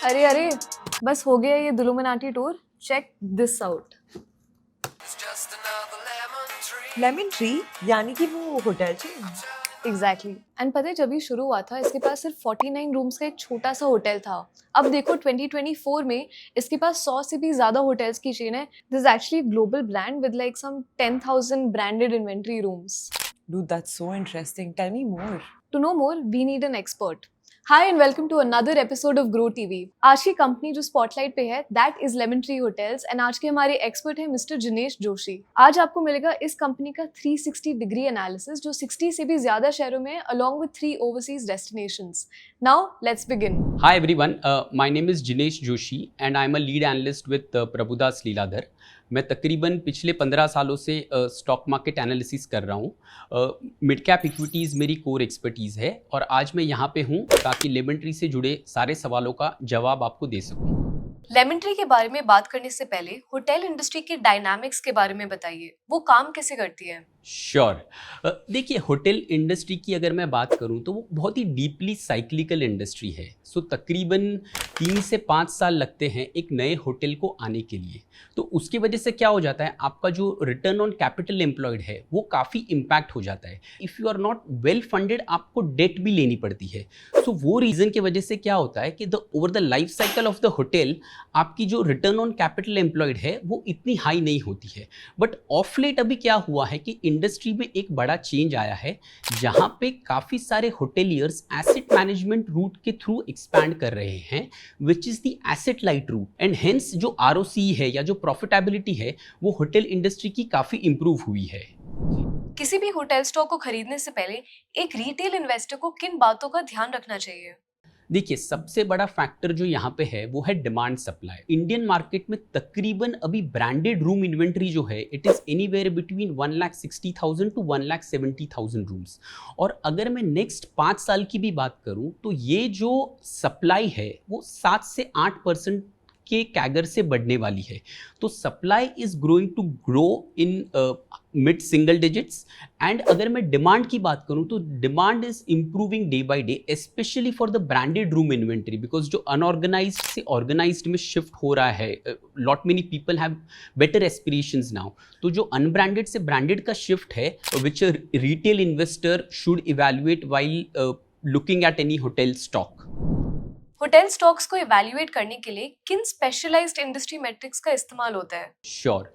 अरे अरे, बस हो गया ये दुलुमिनाटी tour. Check this out. Lemon tree यानी कि वो होटल चेन। एग्जैक्टली। एंड पता है जब ये शुरू हुआ था इसके पास सिर्फ 49 रूम्स का एक छोटा सा होटल था। अब देखो 2024 में इसके पास 100 से भी ज्यादा होटल्स की चेन है। This actually global brand with like some 10,000 branded inventory rooms. Dude, that's so interesting. Tell me more. To know more, we need an expert. Hi and welcome to another episode of Grow TV. आज की company जो spotlight पे है that is lemon tree hotels and आज के हमारे expert है mister Jinesh Joshi. आज आपको मिलेगा इस कंपनी का 360 डिग्री एनालिसिस जो 60 से भी ज्यादा शहरों में है along with 3 overseas destinations. Now let's begin. Hi everyone, my name is Jinesh Joshi and I am a lead analyst with Prabhudas Leeladhar. मैं तकरीबन पिछले 15 सालों से स्टॉक मार्केट एनालिसिस कर रहा हूँ। मिड कैप इक्विटीज़ मेरी कोर एक्सपर्टीज़ है और आज मैं यहाँ पे हूँ ताकि लेमन ट्री से जुड़े सारे सवालों का जवाब आपको दे सकूँ। लेमन ट्री के बारे में बात करने से पहले होटल इंडस्ट्री के डायनामिक्स के बारे में बताइए, वो काम कैसे करती है? श्योर। देखिए, होटल इंडस्ट्री की अगर मैं बात करूं तो वो बहुत ही डीपली साइक्लिकल इंडस्ट्री है। सो तकरीबन 3 से 5 साल लगते हैं एक नए होटल को आने के लिए। तो उसकी वजह से क्या हो जाता है, आपका जो रिटर्न ऑन कैपिटल एम्प्लॉयड है वो काफ़ी इम्पैक्ट हो जाता है। If you are not well funded आपको डेट भी लेनी पड़ती है। सो वो रीज़न की वजह से क्या होता है कि over the life cycle of the hotel आपकी जो रिटर्न ऑन कैपिटल एम्प्लॉयड है वो इतनी हाई नहीं होती है। बट ऑफ लेट अभी क्या हुआ है कि इंडस्ट्री में एक बड़ा चेंज आया है जहां पे काफ़ी सारे होटेलियर्स एसेट मैनेजमेंट रूट के थ्रू एक्सपैंड कर रहे हैं, which is the asset light route. And hence जो आरओसी है या जो प्रॉफिटेबिलिटी है वो होटल इंडस्ट्री की काफ़ी इंप्रूव हुई है। किसी भी होटल स्टॉक को खरीदने से पहले एक रिटेल इन्वेस्टर को किन बातों का ध्यान रखना चाहिए? देखिए, सबसे बड़ा फैक्टर जो यहाँ पे है वो है डिमांड सप्लाई। इंडियन मार्केट में तकरीबन अभी ब्रांडेड रूम इन्वेंट्री जो है it is anywhere between 1,60,000 to 1,70,000 rooms. और अगर मैं नेक्स्ट 5 साल की भी बात करूँ तो ये जो सप्लाई है वो 7 से 8% के कैगर से बढ़ने वाली है। तो supply is growing to grow in mid single digits. And अगर मैं डिमांड की बात करूं तो demand is improving day by day, specially for the branded room inventory, because जो अनऑर्गेनाइज्ड से ऑर्गेनाइज्ड में शिफ्ट हो रहा है, lot many people have better aspirations now. तो जो अनब्रांडेड से ब्रांडेड का शिफ्ट है which retail investor should evaluate while looking at any hotel stock. Hotel stocks को इवैल्यूएट करने के लिए किन स्पेशलाइज्ड इंडस्ट्री मैट्रिक्स का इस्तेमाल होता है? श्योर।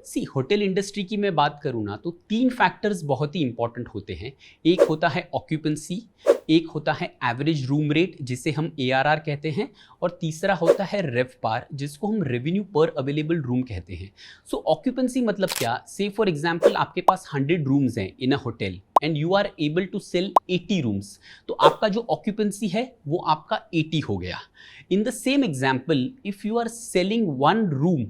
सी, होटल इंडस्ट्री की मैं बात करूँ ना तो 3 फैक्टर्स बहुत ही इंपॉर्टेंट होते हैं। एक होता है ऑक्यूपेंसी, एक होता है एवरेज रूम रेट जिसे हम ARR कहते हैं, और तीसरा होता है रेवपार जिसको हम रेवेन्यू पर अवेलेबल रूम कहते हैं। सो ऑक्यूपेंसी मतलब क्या? से फॉर एग्जांपल आपके पास 100 रूम्स हैं in a hotel and you are able to sell 80 rooms, तो आपका जो ऑक्यूपेंसी है वो आपका 80 हो गया। In the same example, if you are selling 1 room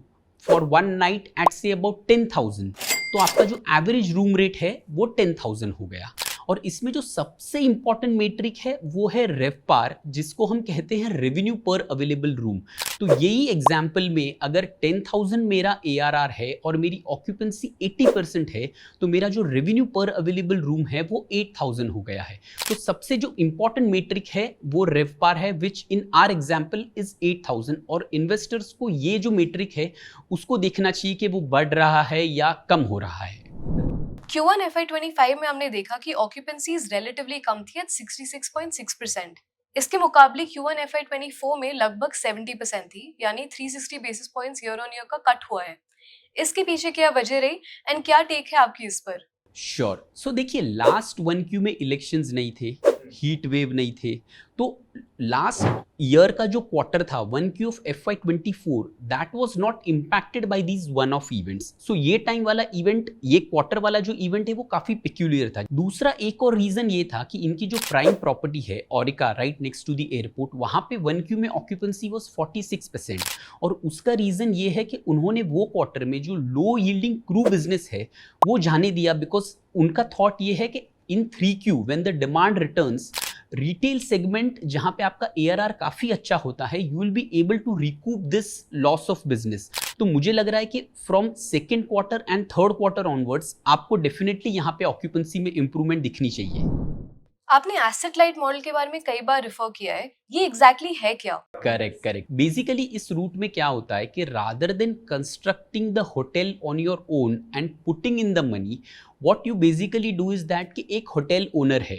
for 1 night at say about 10,000, तो आपका जो एवरेज रूम रेट है वो 10,000 हो गया। और इसमें जो सबसे इंपॉर्टेंट मेट्रिक है वो है रेवपार जिसको हम कहते हैं रेवेन्यू पर अवेलेबल रूम। तो यही एग्जाम्पल में अगर 10,000 मेरा ARR है और मेरी ऑक्यूपेंसी 80% है तो मेरा जो रेवेन्यू पर अवेलेबल रूम है वो 8,000 हो गया है। तो सबसे जो इंपॉर्टेंट मेट्रिक है वो रेवपार है विच इन आर एग्जाम्पल इज 8,000। और इन्वेस्टर्स को ये जो मेट्रिक है उसको देखना चाहिए कि वो बढ़ रहा है या कम हो रहा है। Q1 FY25 में हमने देखा कि ऑक्यूपेंसीज रिलेटिवली कम थी एट 66.6%। इसके मुकाबले Q1 FY24 में लगभग 70% थी, यानी 360 basis points year on year का कट हुआ है। इसके पीछे क्या वजह रही एंड क्या टेक है आपकी इस पर? श्योर। सो देखिए, लास्ट 1Q में इलेक्शंस नहीं थे, हीट वेव नहीं थे, तो लास्ट ईयर का जो क्वार्टर था 1Q of FY24 that was not impacted by these one of events. So ये टाइम वाला इवेंट, ये क्वार्टर वाला जो इवेंट है वो काफी पेक्यूलियर था। दूसरा एक और रीजन ये था कि इनकी जो प्राइम प्रॉपर्टी है ओरिका right next to the airport, वहां पे 1Q में ऑक्यूपेंसी वाज 46%। और उसका रीजन ये है कि उन्होंने वो क्वार्टर में जो लो यील्डिंग क्रू बिजनेस है वो जाने दिया, बिकॉज उनका थॉट ये है कि in 3Q when the demand returns, retail segment जहां पे आपका ARR काफी अच्छा होता है, you will be able to recoup this loss of business. तो मुझे लग रहा है कि from second quarter and third quarter onwards आपको डेफिनेटली यहाँ पे ऑक्यूपेंसी में इंप्रूवमेंट दिखनी चाहिए। आपने एसेट लाइट मॉडल के बारे में कई बार रिफर किया है, ये एग्जैक्टली है क्या? करेक्ट करेक्ट बेसिकली इस रूट में क्या होता है कि rather than constructing the hotel on your own and putting in the money, what you basically do is that कि एक होटल ओनर है,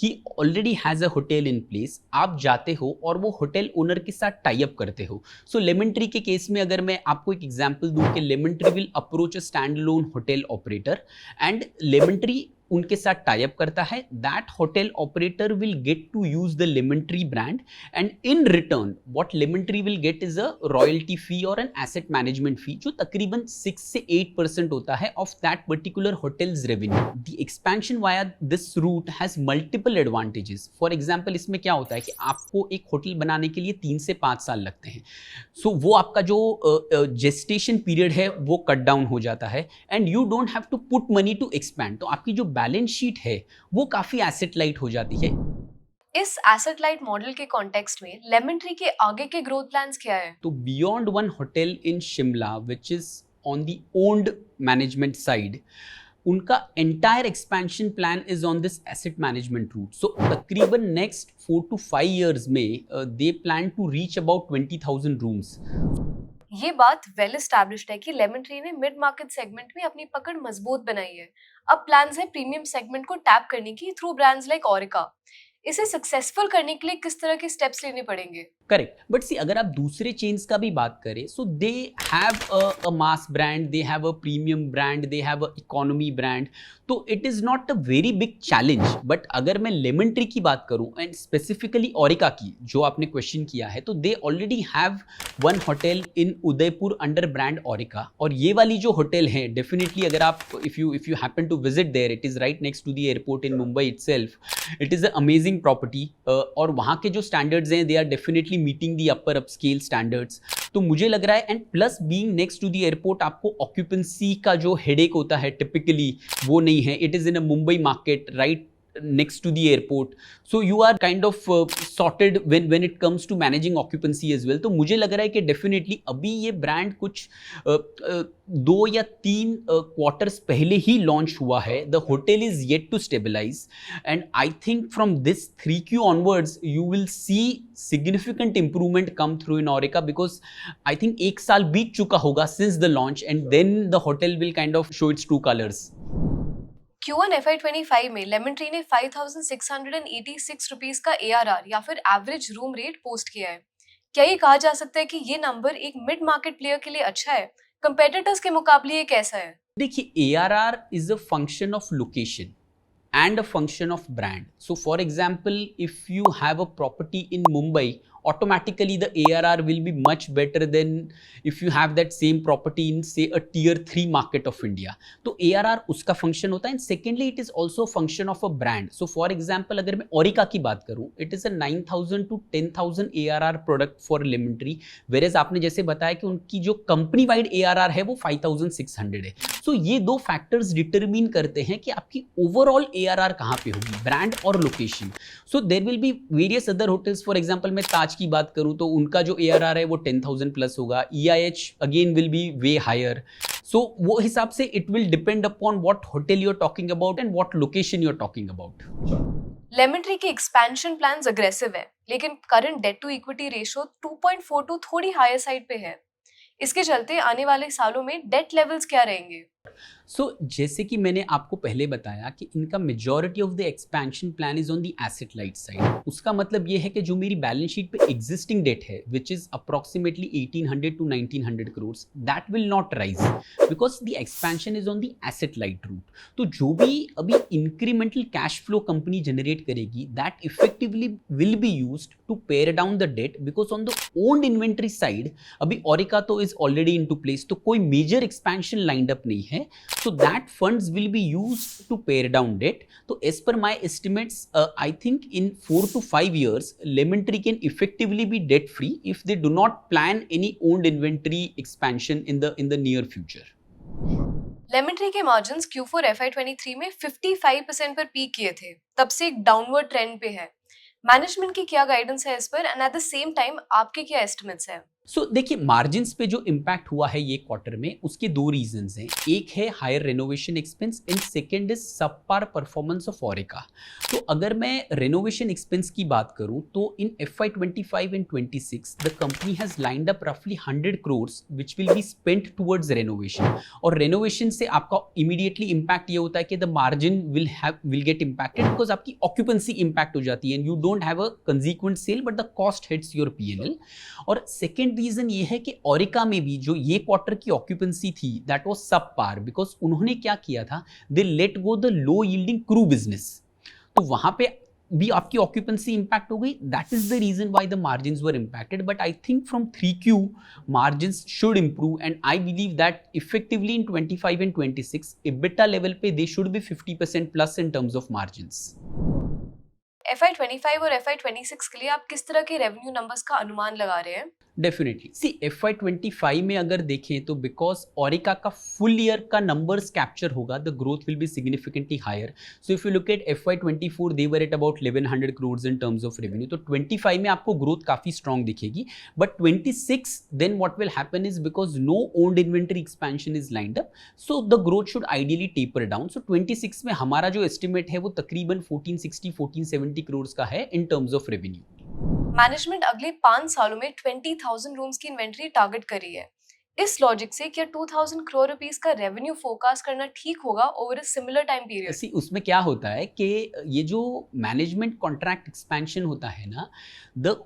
he already has a hotel in place, आप जाते हो और वो होटल ओनर के साथ टाई अप करते हो. सो लेमन ट्री के केस में अगर मैं आपको एक एग्जांपल दूं कि Lemon Tree will approach a stand alone hotel operator and Lemon Tree उनके साथ टाई अप करता है. That hotel operator will get to use the Lemon Tree brand and in return what Lemon Tree will get is a royalty fee और an asset management फी जो तकरीबन 6 से 8% होता है of that particular hotels revenue. The expansion via this route has multiple advantages. For example इसमें क्या होता है कि आपको एक होटल बनाने के लिए 3 से 5 साल लगते हैं. सो वो आपका जो जेस्टेशन पीरियड है वो कट डाउन हो जाता है and you don't have to put money to expand. तो आपकी जो बैलेंस शीट है वो काफी एसेट लाइट हो जाती है. इस एसेट लाइट मॉडल के कॉन्टेक्स्ट में लेमन ट्री के आगे के ग्रोथ प्लान्स क्या है? तो beyond one hotel in Shimla which is on the owned management side, उनका entire expansion plan is on this asset management route. So तकरीबन नेक्स्ट 4 to 5 years में they plan to reach about 20,000 rooms. ये बात well established है कि Lemon Tree ने mid market segment में अपनी पकड़ मजबूत बनाई है. अब प्लान्स है प्रीमियम सेगमेंट को टैप करने की थ्रू ब्रांड्स लाइक ओरिका. इसे सक्सेसफुल करने के लिए किस तरह के स्टेप्स लेने पड़ेंगे? करेक्ट, बट सी अगर आप दूसरे चेन्स का भी बात करें so they have a mass brand, they have a premium brand, they have a economy brand. तो it is not a very big challenge. But अगर मैं लेमन ट्री की बात करूं एंड स्पेसिफिकली ओरिका की जो आपने क्वेश्चन किया है, तो they already have one hotel in Udaipur under brand Aurika. और ये वाली जो होटल है डेफिनेटली अगर आप if you happen to visit there, it is right next to the airport in Mumbai itself. It is a amazing property और वहाँ के जो स्टैंडर्ड्स हैं they are definitely meeting the upper upscale standards. तो मुझे लग रहा है and plus being next to the airport आपको ऑक्यूपेंसी का जो हेडेक होता है टिपिकली वो नहीं है. It is in a Mumbai market right next to the airport, so you are kind of sorted when it comes to managing occupancy as well. तो मुझे लग रहा है कि definitely अभी ये ब्रांड कुछ 2 या 3 क्वार्टर्स पहले ही लॉन्च हुआ है. The hotel is yet to stabilise and I think from this 3Q onwards you will see significant improvement come through in Aurika, because I think 1 साल बीत चुका होगा since the launch and then the hotel will kind of show its true colors. Q1 FY25 में Lemon Tree ने 5,686 rupees का ARR या फिर average room rate post किया है. क्या ये कहा जा सकता है कि ये नंबर एक मिड मार्केट प्लेयर के लिए अच्छा है? कंपेटिटर्स के मुकाबले ये कैसा है? देखिए ARR is a function of location and a function of brand. So for example, if you have a property in Mumbai, automatically the ARR will be much better than if you have that same property in say a tier 3 market of India. तो ARR उसका function होता है and secondly it is also a function of a brand. So for example अगर मैं Aurika की बात करूँ, it is a 9,000 to 10,000 ARR product for Lemon Tree, whereas आपने जैसे बताया कि उनकी जो company wide ARR है वो 5,600 है. So ये दो factors determine करते हैं कि आपकी overall ARR कहाँ पे होगी, brand और location. So there will be various other hotels, for example मैं ताज की बात करूं तो उनका जो ARR है वो 10,000 प्लस होगा. EIH again will be way higher. So वो हिसाब से it will depend upon what hotel you are talking about and what location you are talking about. Lemon Tree के एक्सपेंशन प्लान्स अग्रेसिव है, लेकिन current debt to equity ratio 2.42 थोड़ी higher side पे है. इसके चलते आने वाले सालों में डेट लेवल्स क्या रहेंगे? जैसे कि मैंने आपको पहले बताया कि इनका majority of the expansion plan is on the asset light side. उसका मतलब ये है कि जो मेरी बैलेंस शीट पे एग्जिस्टिंग डेट है which is approximately 1,800 to 1,900 crores, that will not rise because the expansion is on the asset light route. तो जो भी अभी incremental cash flow company generate करेगी that effectively will be used to pare down the debt, because on the owned inventory side अभी ओरिका तो is already in to place, तो कोई मेजर एक्सपेंशन लाइंड अप नहीं है. So that funds will be used to pare down debt. So as per my estimates, I think in 4 to 5 years, Lemon Tree can effectively be debt free if they do not plan any owned inventory expansion in the near future. Lemon Tree के margins Q4 FY23 में 55% पर peak किए थे, तब से एक downward trend पे है. मैनेजमेंट की क्या गाइडेंस है इस पर and at the same time आपके क्या एस्टिमेट्स हैं? सो देखिए, मार्जिन्स पे जो इम्पैक्ट हुआ है ये क्वार्टर में, उसके दो रीजंस हैं। एक है higher renovation expense and second is subpar performance of Aurika. तो अगर मैं रेनोवेशन एक्सपेंस की बात करूं तो in FY25 and 26 the company has lined up रफली 100 crores which will be spent towards renovation. और रेनोवेशन से आपका इमीडिएटली इम्पैक्ट ये होता है कि the margin will get impacted because आपकी ऑक्यूपेंसी इम्पैक्ट हो जाती है and you don't have a consequent cell but the cost hits your P&L। और सेकेंड रीजन ये है कि ओरेका में भी जो ये क्वार्टर की ऑक्यूपेंसी थी दैट वाज सब पार बिकॉज उन्होंने क्या किया था, they let go the low yielding crew business. तो वहां पे भी आपकी ऑक्यूपेंसी इंपैक्ट हो गई। That is the reason why the margins were impacted, but I think from 3Q margins should improve and I believe that effectively in 25 and 26 EBITDA level पे they should be 50% plus in terms of margins. FY25 और FY26 के लिए आप किस तरह के revenue numbers का अनुमान लगा रहे हैं? डेफिनेटली सी FY25 में अगर देखें तो बिकॉज ओरेका का फुल ईयर का नंबर्स कैप्चर होगा, the growth will be significantly higher. So if you look at FY24 they were at about 1100 crores in terms of revenue. तो 25 में आपको ग्रोथ काफी स्ट्रॉन्ग दिखेगी, but 26 then what will happen is because no owned inventory expansion is lined up, so the growth should ideally taper down. So 26 में हमारा जो estimate है वो तकरीबन 1460-1470 crores का है इन टर्म्स ऑफ रेवेन्यू। मैनेजमेंट अगले 5 सालों में 20,000 रूम्स की इन्वेंट्री टारगेट करी है। इस लॉजिक से क्या 2,000 crore रुपीस का रेवेन्यू फोरकास्ट करना ठीक होगा over a similar time period? See उसमें क्या होता है कि ये जो मैनेजमेंट कॉन्ट्रैक्ट एक्सपेंशन होता है ना, the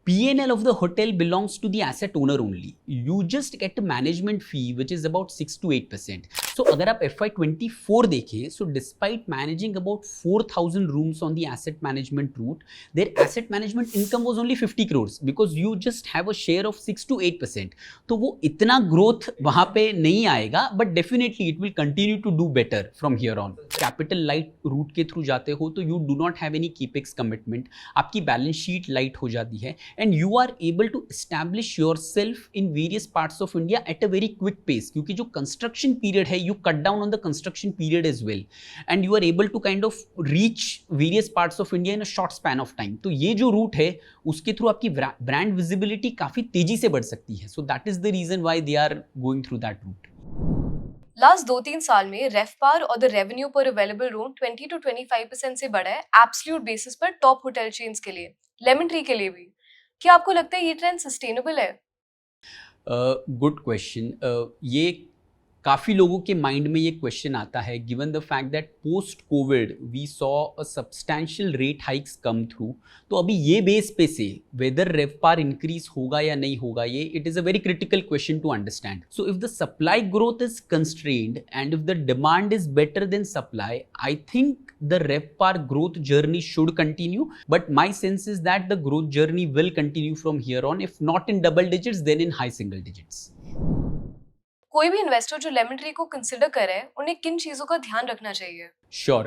P&L of the hotel belongs to the asset owner only. You just get a management fee which is about 6 to 8%. So अगर आप FY24 देखें, so despite managing about 4,000 rooms on the asset management route, their asset management income was only 50 crores because you just have a share of 6 to 8%. तो वो इतना growth वहाँ पे नहीं आएगा, but definitely it will continue to do better from here on. Capital light route के through जाते हो तो you do not have any capex commitment, आपकी balance sheet light हो जाती है and you are able to establish yourself in various parts of India at a very quick pace, क्योंकि जो construction period है you cut down on the construction period as well and you are able to kind of reach various parts of India in a short span of time. तो ये जो route है उसके through आपकी brand visibility काफी तेजी से बढ़ सकती है, so that is the reason why they are going through that route. Last 2-3 साल में रेफपार और द रेवेन्यू पर अवेलेबल रूम 20 to 25% से बढ़ा है एब्सोल्यूट बेसिस पर टॉप होटल चेन्स के लिए, लेमन ट्री के लिए भी। क्या आपको लगता है ये ट्रेंड सस्टेनेबल है? Good question. ये काफ़ी लोगों के माइंड में ये क्वेश्चन आता है given the fact that post Covid we saw a substantial rate hikes come through. तो अभी ये बेस पे से वेदर रेवपार इंक्रीज होगा या नहीं होगा, ये it is a very critical question to understand. So if the supply growth is constrained and if the demand is better than supply, I think the RevPAR growth journey should continue, but my sense is that the growth journey will continue from here on, if not in double digits then in high single digits. कोई भी investor जो lemon tree को consider करे उन्हें किन चीजों का ध्यान रखना चाहिए? श्योर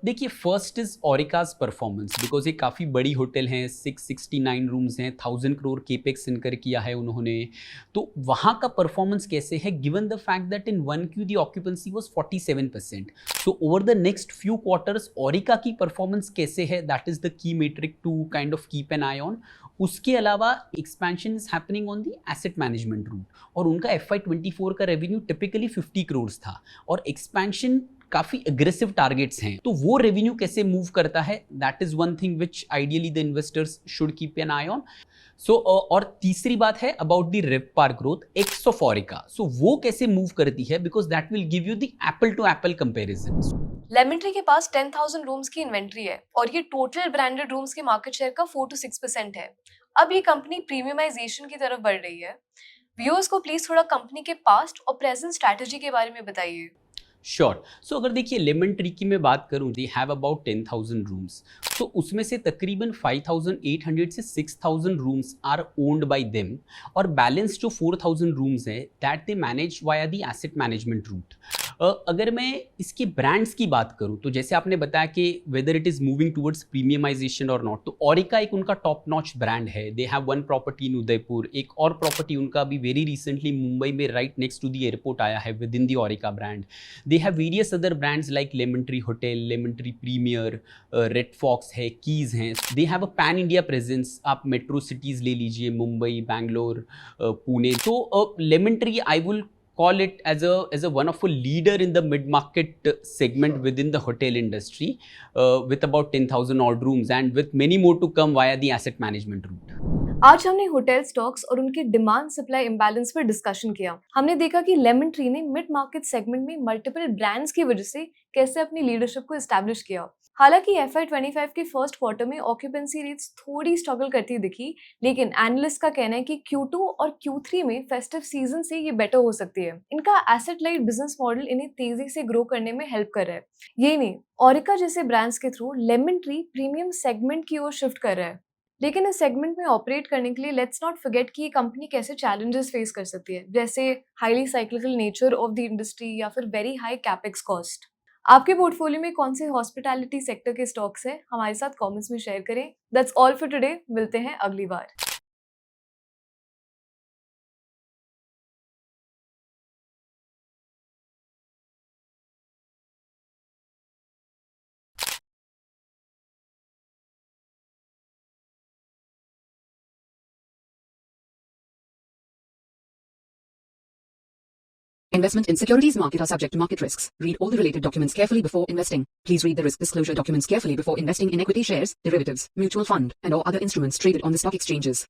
देखिए, फर्स्ट इज ओरेकाज परफॉर्मेंस बिकॉज ये काफ़ी बड़ी होटल हैं, 669 रूम्स हैं, 1000 crore केपेक्स इनकर किया है उन्होंने। तो वहाँ का परफॉर्मेंस कैसे है given the fact that in 1Q the occupancy was 47%। So over the next few quarters Aurika की परफॉर्मेंस कैसे है, that is the key metric to kind of keep an eye on. उसके अलावा expansion is happening on the asset management route और उनका FY24 का revenue typically 50 crores था और एक्सपेंशन काफ़ी एग्रेसिव टारगेट्स हैं। तो वो रेवेन्यू कैसे मूव करता है, that is one thing which ideally the investors should keep an eye on. So और तीसरी बात है about the RevPAR growth ex of Aurika. So वो कैसे मूव करती है because that will give you the apple to apple comparison. Lemon Tree के पास 10,000 रूम्स की इन्वेंट्री है और ये टोटल ब्रांडेड रूम्स के मार्केट शेयर का 4 to 6% है। अब ये कंपनी प्रीमियमाइजेशन की तरफ बढ़ रही है। व्यूअर्स को प्लीज थोड़ा कंपनी के पास्ट और प्रेजेंट स्ट्रैटेजी के बारे में बताइए। श्योर। सो अगर देखिए लेमन ट्री की मैं बात करूँ, दे हैव अबाउट 10,000 रूम्स, तो उसमें से तकरीबन 5,800 से 6,000 rooms are owned by them और बैलेंस जो 4,000 रूम्स है that they manage via the asset management route. अगर मैं इसके ब्रांड्स की बात करूं तो जैसे आपने बताया कि whether it is moving towards premiumization और नॉट, तो ओरिका एक उनका टॉप नॉच ब्रांड है। They have one property in Udaipur, एक और प्रॉपर्टी उनका भी वेरी रिसेंटली मुंबई में right next to the airport आया है within the Aurika brand. They have various other brands like Lemon Tree hotel, Lemon Tree Premier, Red Fox है, Keys हैं। They have a pan India presence, आप metro cities ले लीजिए, मुंबई, बैंगलोर, पुणे। तो lemon tree I will call it as a one of a leader in the mid market segment within the hotel industry, with about 10,000 odd rooms and with many more to come via the asset management route. आज हमने hotel stocks और उनके demand supply imbalance पर discussion किया। हमने देखा कि Lemon Tree ने मिड मार्केट सेगमेंट में मल्टीपल ब्रांड्स की वजह से कैसे अपनी लीडरशिप को एस्टैब्लिश किया। हालांकि FY25 के फर्स्ट क्वार्टर में ऑक्यूपेंसी रेट्स थोड़ी स्ट्रगल करती दिखी, लेकिन एनालिस्ट का कहना है कि Q2 और Q3 में फेस्टिव सीजन से ये बेटर हो सकती है। इनका एसेट लाइट बिजनेस मॉडल इन्हें तेजी से ग्रो करने में हेल्प कर रहा है। यही नहीं, ओरिका जैसे ब्रांड्स के through lemon tree premium segment की ओर शिफ्ट कर रहा है। लेकिन इस सेगमेंट में ऑपरेट करने के लिए लेट्स नॉट फॉरगेट कि ये कंपनी कैसे चैलेंजेस फेस कर सकती है, जैसे highly cyclical nature of the industry या फिर वेरी हाई कैपेक्स कॉस्ट। आपके पोर्टफोलियो में कौन से हॉस्पिटैलिटी सेक्टर के स्टॉक्स हैं, हमारे साथ कमेंट्स में शेयर करें। दैट्स ऑल फॉर टुडे, मिलते हैं अगली बार। Investment in securities market are subject to market risks. Read all the related documents carefully before investing. Please read the risk disclosure documents carefully before investing in equity shares, derivatives, mutual fund, and or other instruments traded on the stock exchanges.